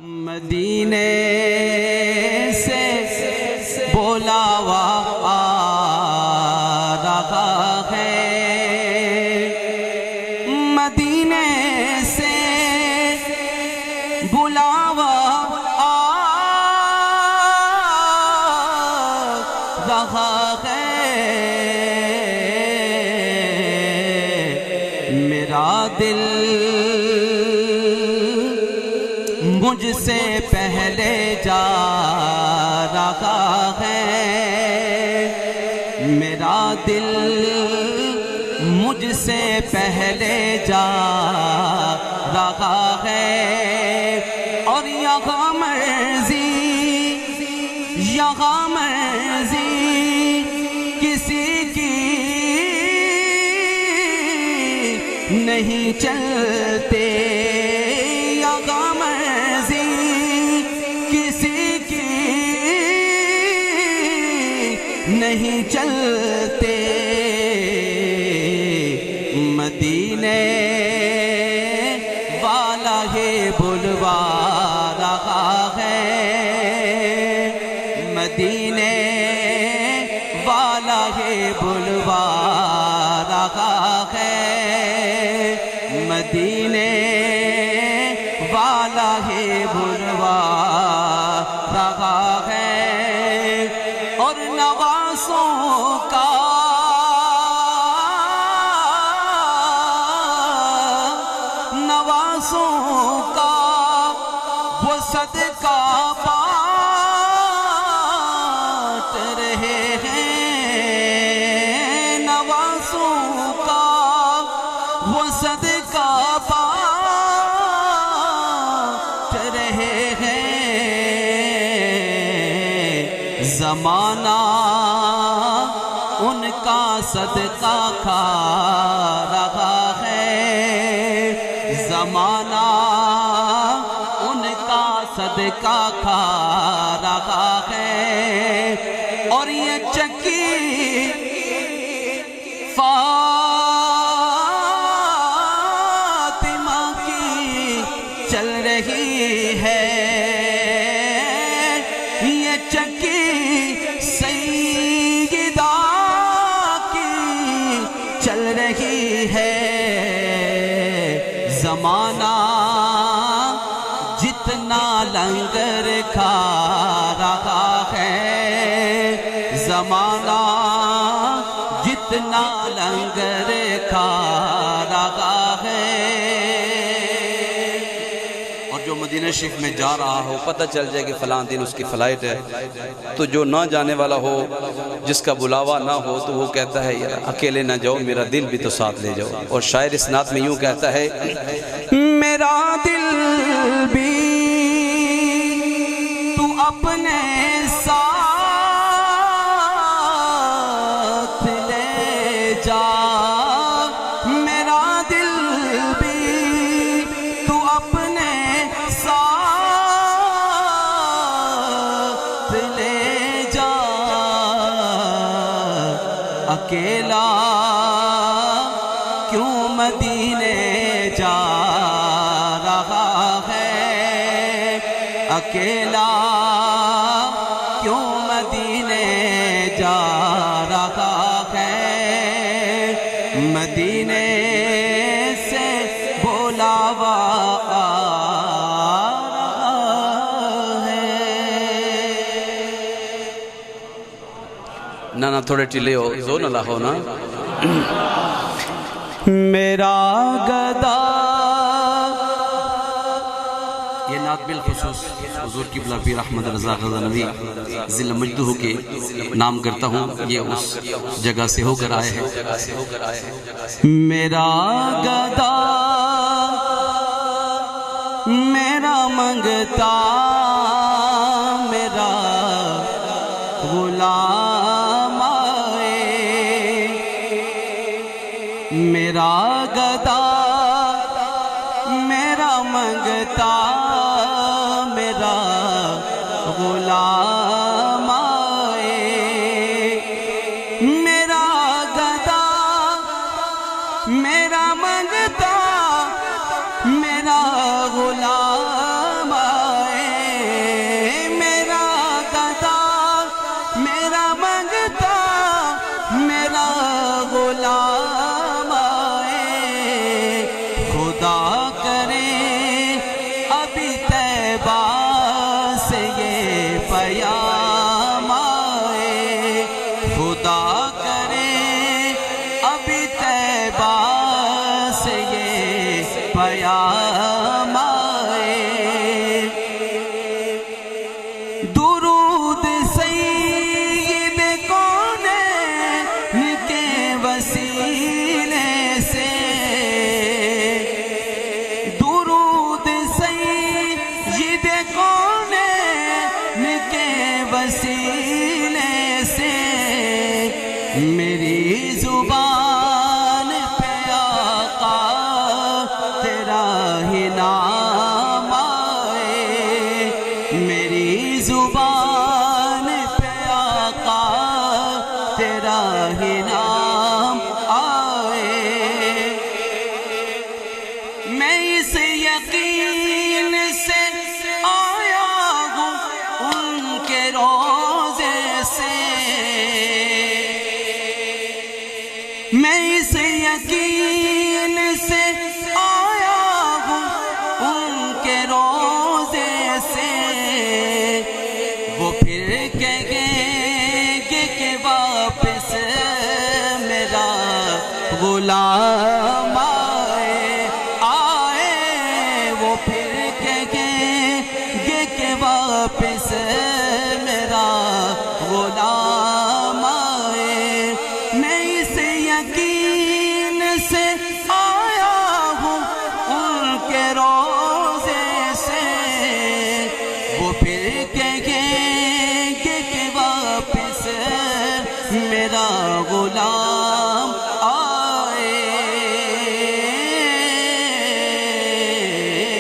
مدینے سے بلاوا آ رہا ہے، مدینے سے بلاوا آ رہا ہے، میرا دل مجھ سے پہلے جا رہا ہے، میرا دل مجھ سے پہلے جا رہا ہے، اور یہاں مرضی کسی کی نہیں چلتے، نہیں چلتے، مدینے والا ہے بلوا رہا ہے، مدینے والا ہے بلوا رہا ہے، مدینے والا ہے بلوا رہا ہے، اور نوازوں کا وہ صدقہ بانٹ رہے ہیں، نوازوں کا وہ صدقہ بانٹ رہے ہیں، زمانہ ان کا صدقہ کھا رہا ہے، زمانہ ان کا صدقہ کھا رہا ہے، اور یہ چکی فاطمہ کی چل رہی ہے، یہ چکی سیدہ کی چل رہی ہے، زمانہ جتنا لنگر کھا رہا ہے، زمانہ جتنا لنگر کھا رہا ہے، اور جو مدینہ شریف میں جا رہا ہو پتہ چل جائے کہ فلاں دن اس کی فلائٹ ہے، تو جو نہ جانے والا ہو، جس کا بلاوا نہ ہو، تو وہ کہتا ہے یار اکیلے نہ جاؤ، میرا دل بھی تو ساتھ لے جاؤ، اور شاعر اس نعت میں یوں کہتا ہے، میرا دل بھی تو اپنے ساتھ لے جا، میرا دل بھی تو اپنے ساتھ لے جا، اکیلا کیوں مدینے جا رہا ہے، اکیلا کیوں مدینے جا رہا ہے، مدینے سے بلاوا آ رہا ہے۔ نانا تھوڑے ٹلے ہو، زور نہ لاہو نا، میرا گدا، یہ نعت بالخصوص حضور قبلہ پیر احمد رضا غزنوی ذل مجدہ کے نام کرتا ہوں، یہ اس جگہ سے ہو کر آئے ہیں، میرا گدا میرا منگتا میرا غلام آئے، میرا گدا میرا منگتا میرا غلام آئے، میرا گدا میرا منگتا میرا غلام آئے، طیبہ سے یہ پیام آئے، خدا کرے ابھی طیبہ سے یہ پیام آئے۔ درود سید کونین کے وسیلے سے، درود سید کونین کے وسیلے سے، میری زبان پہ آقا تیرا ہی نام آئے، میری زبان پہ آقا تیرا ہی نام آئے۔ میں اس یقین سے آیا ہوں ان کے روزے سے، میں اس یقین سے آیا ہوں ان کے روزے سے، وہ پھر کہیں گے کہ واپس میرا غلام آئے، وہ پھر کہیں گے کہ واپس میرا غلام آئے۔ میں اس یقین سے آیا ہوں ان کے روزے سے، وہ پھر کہیں گے کہ واپس میرا غلام آئے۔